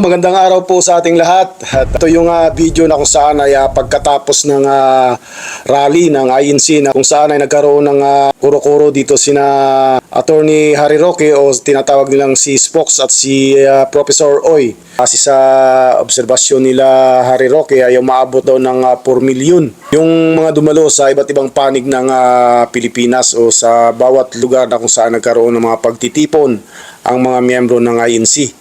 Magandang araw po sa ating lahat. At ito yung video na kung saan ay pagkatapos ng rally ng INC na kung saan ay nagkaroon ng kuro-kuro dito sina Attorney Harry Roque o tinatawag nilang si Spokes at si Professor Oy. Kasi sa obserbasyon nila Harry Roque ay umaabot daw ng 4 milyon yung mga dumalo sa iba't ibang panig ng Pilipinas o sa bawat lugar na kung saan nagkaroon ng mga pagtitipon ang mga miyembro ng INC.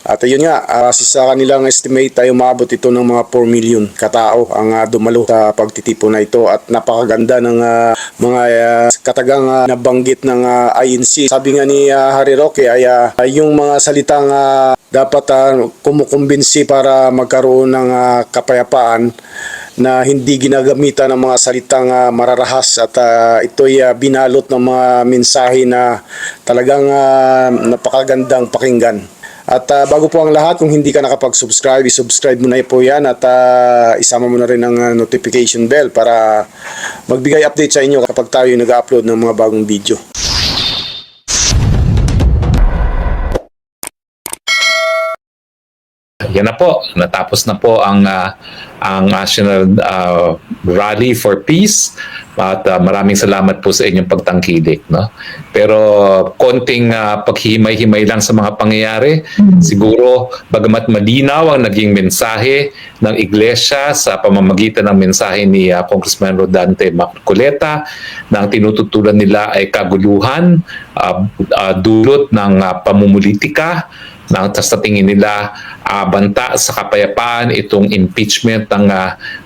At yun nga, kasi sa kanilang estimate ay umabot ito ng mga 4 million katao ang dumalo sa pagtitipon na ito at napakaganda ng mga katagang nabanggit ng INC. Sabi nga ni Harry Roque ay yung mga salitang dapat kumukumbinsi para magkaroon ng kapayapaan na hindi ginagamitan ng mga salitang mararahas at ito'y binalot ng mga mensahe na talagang napakagandang pakinggan. At bago po ang lahat, kung hindi ka nakapag-subscribe, i-subscribe mo na po yan at isama mo na rin ang notification bell para magbigay update sa inyo kapag tayo nag-upload ng mga bagong video. Yan na po, natapos na po ang National Rally for Peace at maraming salamat po sa inyong pagtangkilik, no? Pero konting paghihimay-himay lang sa mga pangyayari. Siguro bagamat malinaw ang naging mensahe ng Iglesia sa pamamagitan ng mensahe ni Congressman Rodante Marcoleta na ang tinututulan nila ay kaguluhan, dulot ng pamumulitika, na sa tingin nila banta sa kapayapaan itong impeachment ng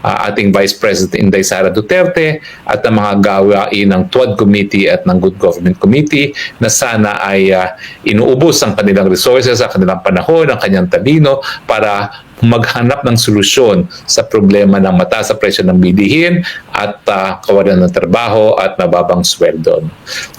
ating Vice President Inday Sara Duterte at ang mga gawain ng TWAD Committee at ng Good Government Committee na sana ay inuubos ang kanilang resources, ang kanilang panahon, ang kanyang talino para maghanap ng solusyon sa problema ng mataas sa presyo ng bilihin at kawalan ng trabaho at mababang sweldo.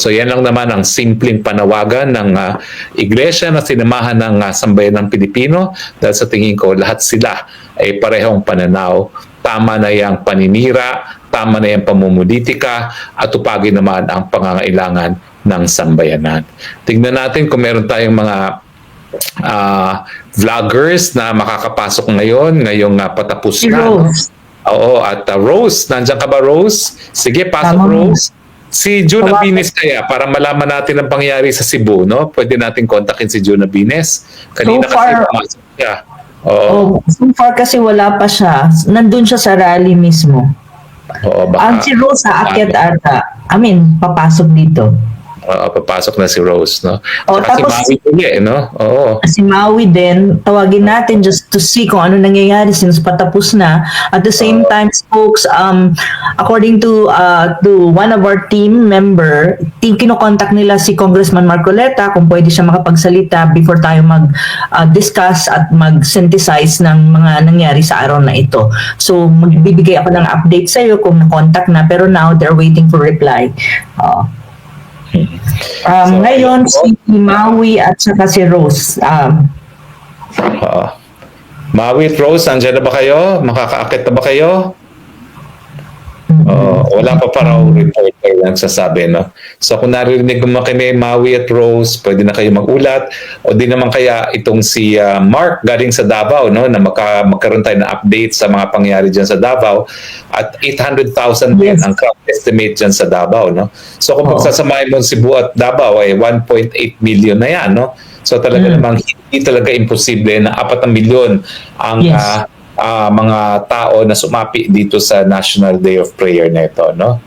So yan lang naman ang simpleng panawagan ng Iglesia na sinamahan ng sambayan ng Pilipino dahil sa tingin ko lahat sila ay parehong pananaw. Tama na yung paninira, tama na yung pamumulitika at tupagin naman ang pangangailangan ng sambayanan. Tingnan natin kung meron tayong mga vloggers na makakapasok ngayong patapos si na. Rose. No? Oo, at Rose, nandiyan ka ba Rose? Sige, pasok Rose. Si Juna Bines kaya, para malaman natin ang pangyayari sa Cebu, no? Pwede natin kontakin si Juna Bines. Kanina So far, kasi pumasok siya. so far kasi wala pa siya. Nandun siya sa rally mismo. Oo, baka. Ang si Rose aakyat ata. Papasok dito. Papasok na si Rose, no? Tapos si Maui uli, no? Oo. Si Maui din, tawagin natin just to see kung ano nangyayari since patapos na. At the same time, folks, according to one of our team member, kinokontak nila si Congressman Marcoleta kung pwede siya makapagsalita before tayo mag-discuss at mag-synthesize ng mga nangyari sa araw na ito. So, magbibigay ako ng update sa iyo kung na-contact na, pero now they're waiting for reply. Ngayon, si Maui at saka si Rose. Maui at Rose, andyan na ba kayo? Makakaakit na ba kayo? Wala pa raw reporter lang sasabi, no? So kung narinig mo kami Maui at Rose, pwede na kayo mag-ulat o di naman kaya itong si Mark galing sa Davao, no, na magkaroon tayo ng update sa mga pangyayari diyan sa Davao at 800,000 din ang crowd estimate diyan sa Davao, no? So kung pagsasamahin mo Cebu at Davao ay 1.8 million na yan, no? So talaga namang hindi talaga imposible na 4 milyon ang mga tao na sumapi dito sa National Day of Prayer na ito, no?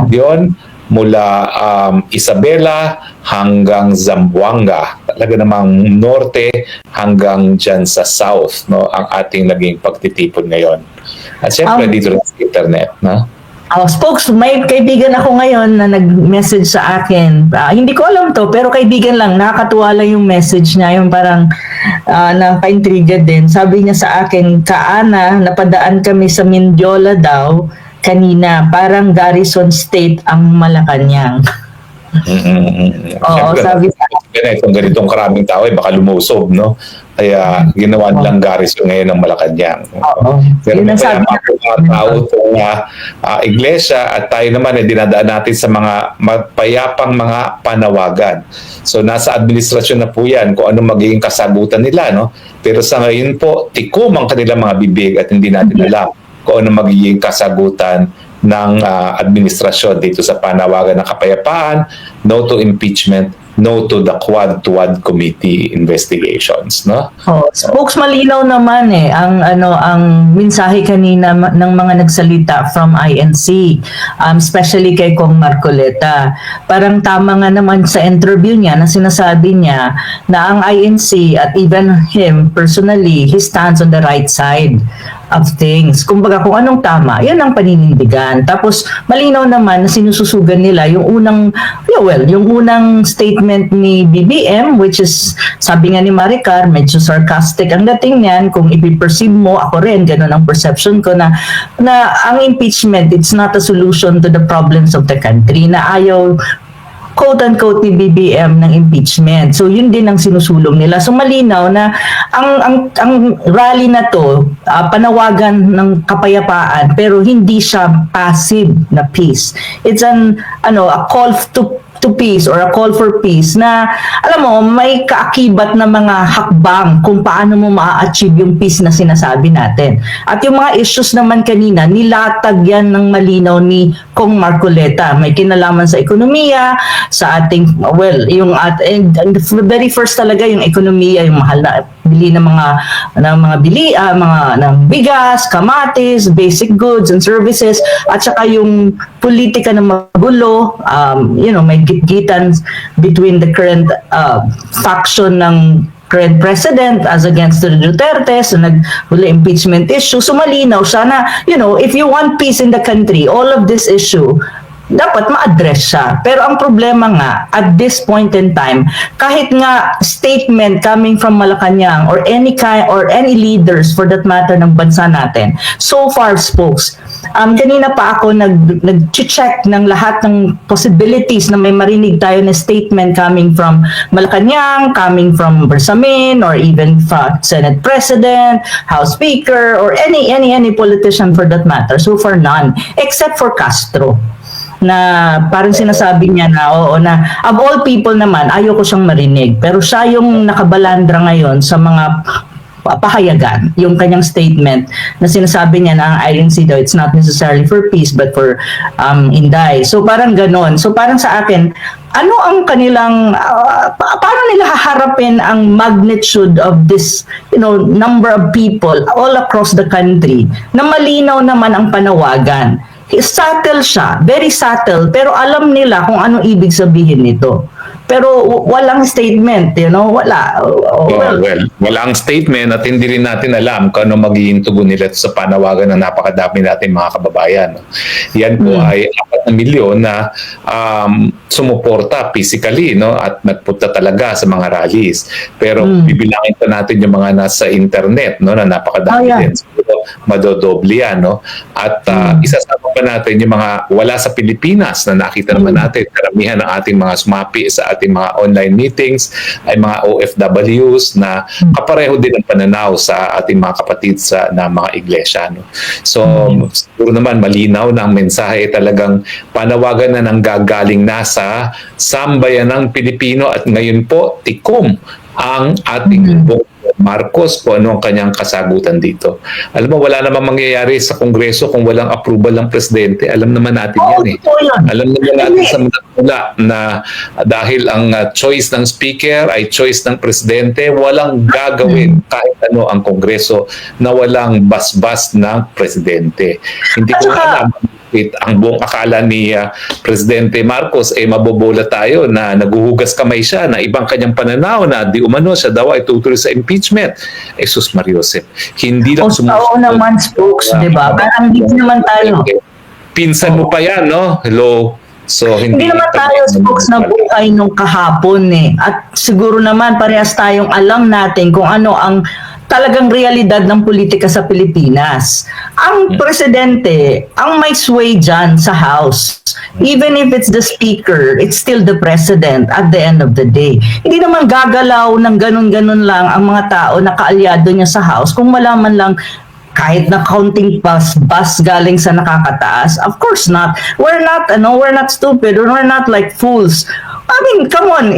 Milyon mula Isabela hanggang Zamboanga, talaga namang norte hanggang dyan sa south, no, ang ating naging pagtitipon ngayon. At syempre dito lang sa internet, no? Spokes, may kaibigan ako ngayon na nag-message sa akin. Hindi ko alam to, pero kaibigan lang. Nakakatuwa lang yung message niya. Yung parang naka-intriga din. Sabi niya sa akin, Kaana, napadaan kami sa Mindiola daw kanina. Parang Garrison State ang Malacanang. Oo, sabi sa itong ganitong karaming tao, baka lumusob, no? ay ginawa nilang garrison ngayon ng Malacanang. Oo. Pero Yun ang sabi mapayapa po mga tao itong iglesia at tayo naman ay dinadaan natin sa mga mapayapang mga panawagan. So nasa administrasyon na po yan kung ano magiging kasagutan nila. No? Pero sa ngayon po, tikom ang kanilang mga bibig at hindi natin alam kung ano magiging kasagutan ng administrasyon dito sa panawagan ng kapayapaan, no to impeachment, no to the Quad Committee investigations, no? Oh, spokes malinaw naman ang mensahe kanina ng mga nagsalita from INC, especially kay Kong Marcoleta. Parang tama nga naman sa interview niya na sinasabi niya na ang INC at even him personally, he stands on the right side of things. Kumbaga kung anong tama, yan ang paninindigan. Tapos malinaw naman na sinususugan nila yung unang statement ni BBM, which is, sabi nga ni Maricar, medyo sarcastic ang dating niyan. Kung ipiperceive mo, ako rin, ganun ang perception ko na ang impeachment, it's not a solution to the problems of the country, na ayaw quote-unquote ni BBM ng impeachment. So yun din ang sinusulong nila. So malinaw na ang rally na to, panawagan ng kapayapaan, pero hindi siya passive na peace. It's a call to peace or a call for peace na, alam mo, may kaakibat na mga hakbang kung paano mo ma-achieve yung peace na sinasabi natin. At yung mga issues naman kanina, nilatag yan ng malinaw ni Kong Marcoleta. May kinalaman sa ekonomiya, sa ating, and the very first talaga yung ekonomiya, yung mahal na bili ng mga bigas, kamatis, basic goods and services, at saka yung politika na magulo, may gitgitan between the current faction ng current president as against the Duterte, so naghuli impeachment issue. So malinaw siya na, if you want peace in the country, all of this issue dapat ma-address siya. Pero ang problema nga, at this point in time, kahit nga statement coming from Malacanang or any leaders for that matter ng bansa natin, so far, spokes, kanina pa ako nag-check ng lahat ng possibilities na may marinig tayo na statement coming from Malacanang, coming from Bersamin, or even from Senate President, House Speaker, or any politician for that matter. So far, none. Except for Castro, na parang sinasabi niya na of all people naman, ayoko siyang marinig. Pero siya yung nakabalandra ngayon sa mga pahayagan, yung kanyang statement na sinasabi niya na ang INC daw, it's not necessarily for peace but for Inday. So parang ganon. So parang sa akin, ano ang kanilang, paano nila haharapin ang magnitude of this, number of people all across the country na malinaw naman ang panawagan. Subtle siya, very subtle, pero alam nila kung anong ibig sabihin nito. Pero walang statement, wala. Walang statement at hindi rin natin alam kung ano magiging tugon nila sa panawagan ng napakadami natin mga kababayan. Yan po ay 4 na milyon na sumuporta physically, at nagpunta talaga sa mga rallies. Pero bibilangin pa natin yung mga nasa internet, na napakadami din. So, madodoble yan. At isasama pa natin yung mga wala sa Pilipinas na nakita naman natin, karamihan ng ating mga sumapi sa ating mga online meetings ay mga OFWs na kapareho din ang pananaw sa ating mga kapatid na mga iglesia. So, siguro naman malinaw na ang mensahe talagang panawagan na nanggagaling na sa sambayan ng Pilipino at ngayon po, tikom ang ating Marcos kung ano ang kanyang kasagutan dito. Alam mo, wala namang mangyayari sa Kongreso kung walang approval ng Presidente. Alam naman natin yan. Alam naman natin sa mula na dahil ang choice ng Speaker ay choice ng Presidente, walang gagawin kahit ano ang Kongreso na walang basbas ng Presidente. Hindi ko alam. Ang buong akala ni Presidente Marcos mabobola tayo na naguhugas kamay siya na ibang kanyang pananaw na di umano siya daw ay tutuloy sa impeachment. Jesus Mariosep. Hindi lang Oo naman, spokes, di ba? Parang hindi naman tayo. Pinsan mo pa yan, no? Hello? So, hindi naman tayo spokes na buhay nung kahapon At siguro naman parehas tayong alam natin kung ano ang talagang realidad ng politika sa Pilipinas. Ang presidente, ang may sway dyan sa House. Even if it's the speaker, it's still the president at the end of the day. Hindi naman gagalaw ng ganun-ganun lang ang mga tao na kaalyado niya sa House kung wala man lang kahit na counting bus galing sa nakakataas. Of course not. We're not stupid. We're not like fools. I mean, come on,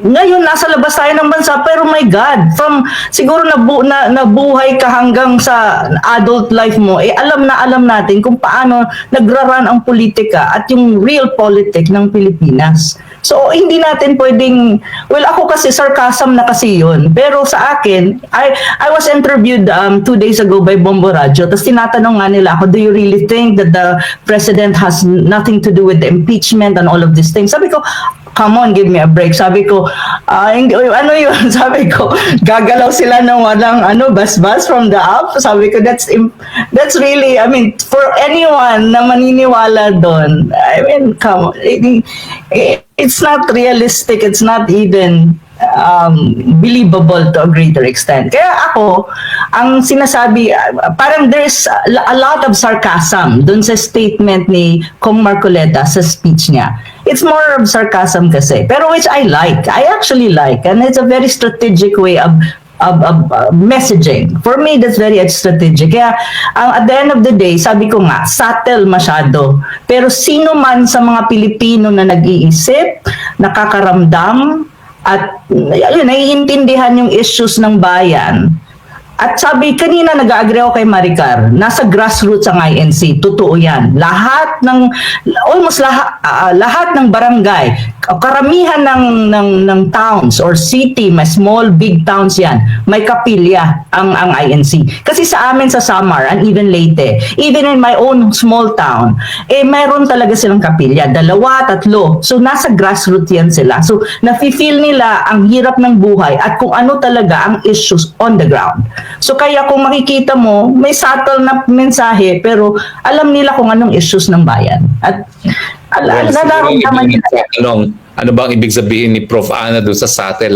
ngayon nasa labas tayo ng bansa, pero my God, from siguro nabuhay ka hanggang sa adult life mo, alam natin kung paano nagra-run ang politika at yung real politic ng Pilipinas. So, hindi natin pwedeng, well, ako kasi sarcasm na kasi yun. Pero sa akin, I was interviewed 2 days ago by Bombo Radio, tapos tinatanong nga nila ako, do you really think that the president has nothing to do with the impeachment and all of these things? Sabi ko, come on, give me a break. Sabi ko, ano yun? Sabi ko, gagalaw sila ng walang bas-bas from the up. Sabi ko, that's really, I mean, for anyone na maniniwala doon, I mean, come on. It's not realistic. It's not even believable to a greater extent. Kaya ako, ang sinasabi, parang there's a lot of sarcasm dun sa statement ni Kong Marcoleta sa speech niya. It's more of sarcasm kasi. Pero which I like. I actually like. And it's a very strategic way of messaging. For me, that's very strategic. Kaya, at the end of the day, sabi ko nga, subtle masyado. Pero sino man sa mga Pilipino na nag-iisip, nakakaramdam, at yun, naiintindihan yung issues ng bayan. At sabi, kanina nag-agree ako kay Maricar, nasa grassroots ang INC, totoo yan. Almost lahat ng barangay, karamihan ng towns or city, may small, big towns yan, may kapilya ang INC. Kasi sa amin sa Samar, and even Leyte, even in my own small town, mayroon talaga silang kapilya, 2, 3. So nasa grassroots yan sila. So nafe-feel nila ang hirap ng buhay at kung ano talaga ang issues on the ground. So kaya kung makikita mo, may subtle na mensahe pero alam nila kung anong issues ng bayan. At nararamdaman nila. Ano bang ibig sabihin ni Prof. Ana doon sa subtle?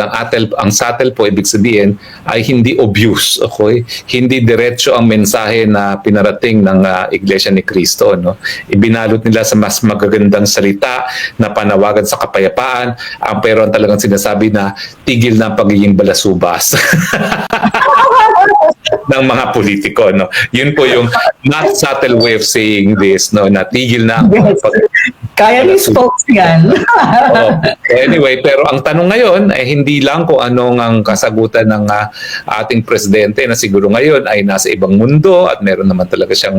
Ang subtle po ibig sabihin ay hindi obvious, okay? Hindi diretso ang mensahe na pinarating ng Iglesia ni Cristo, no? Ibinalot nila sa mas magagandang salita na panawagan sa kapayapaan, pero ang talagang sinasabi na tigil na ang pagiging balasubas. ng mga politiko, no? Yun po yung not subtle way of saying this, no? Natigil na ang kaya ni spokes yan. Anyway, pero ang tanong ngayon ay hindi lang kung anong ang kasagutan ng ating presidente na siguro ngayon ay nasa ibang mundo at meron naman talaga siyang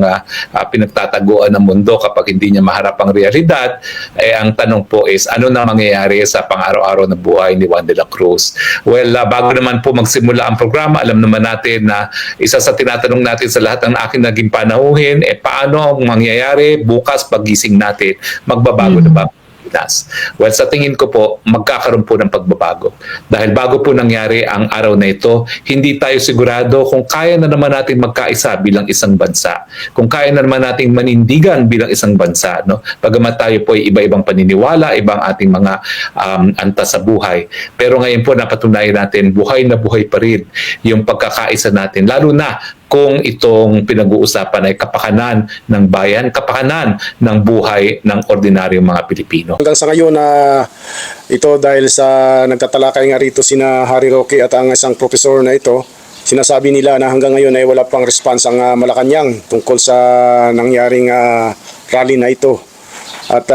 pinagtataguan ng mundo kapag hindi niya maharap ang realidad. Ang tanong po is ano na mangyayari sa pang-araw-araw na buhay ni Juan de la Cruz? Well, bago naman po magsimula ang programa, alam naman natin na isa sa tinatanong natin sa lahat ng aking naging panahuhin, paano ang mangyayari bukas pagising natin? Magbabago na ba ang Pilipinas? Well, sa tingin ko po, magkakaroon po ng pagbabago. Dahil bago po nangyari ang araw na ito, hindi tayo sigurado kung kaya na naman natin magkaisa bilang isang bansa. Kung kaya na naman natin manindigan bilang isang bansa. No? Bagamat tayo po ay iba-ibang paniniwala, ibang ating mga antas sa buhay. Pero ngayon po napatunayan natin, buhay na buhay pa rin yung pagkakaisa natin. Lalo na kung itong pinag-uusapan ay kapakanan ng bayan, kapakanan ng buhay ng ordinaryong mga Pilipino. Hanggang sa ngayon ito dahil sa nagtatalakay nga rito sina Harry Roque at ang isang profesor na ito, sinasabi nila na hanggang ngayon ay wala pang response ang Malacanang tungkol sa nangyaring rally na ito. At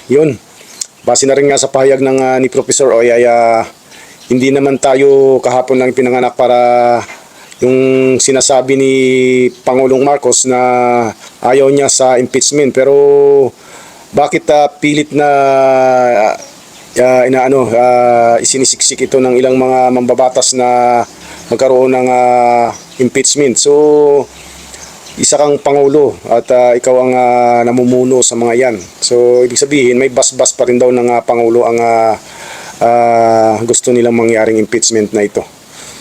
yun, base na rin nga sa pahayag ng ni Professor Oy ay hindi naman tayo kahapon lang pinanganak para yung sinasabi ni Pangulong Marcos na ayaw niya sa impeachment, pero bakit pilit na isinisiksik ito ng ilang mga mambabatas na magkaroon ng impeachment? So isa kang pangulo at ikaw ang namumuno sa mga yan. So ibig sabihin may bas-bas pa rin daw ng pangulo ang gusto nilang mangyaring impeachment na ito.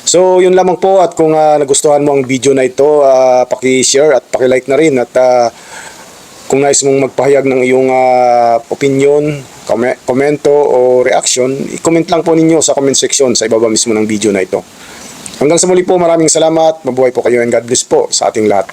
So yun lamang po, at kung nagustuhan mo ang video na ito, paki-share at paki-like na rin, at kung nais mong magpahayag ng iyong opinion, komento o reaction, i-comment lang po ninyo sa comment section sa ibaba mismo ng video na ito. Hanggang sa muli po, maraming salamat, mabuhay po kayo and God bless po sa ating lahat.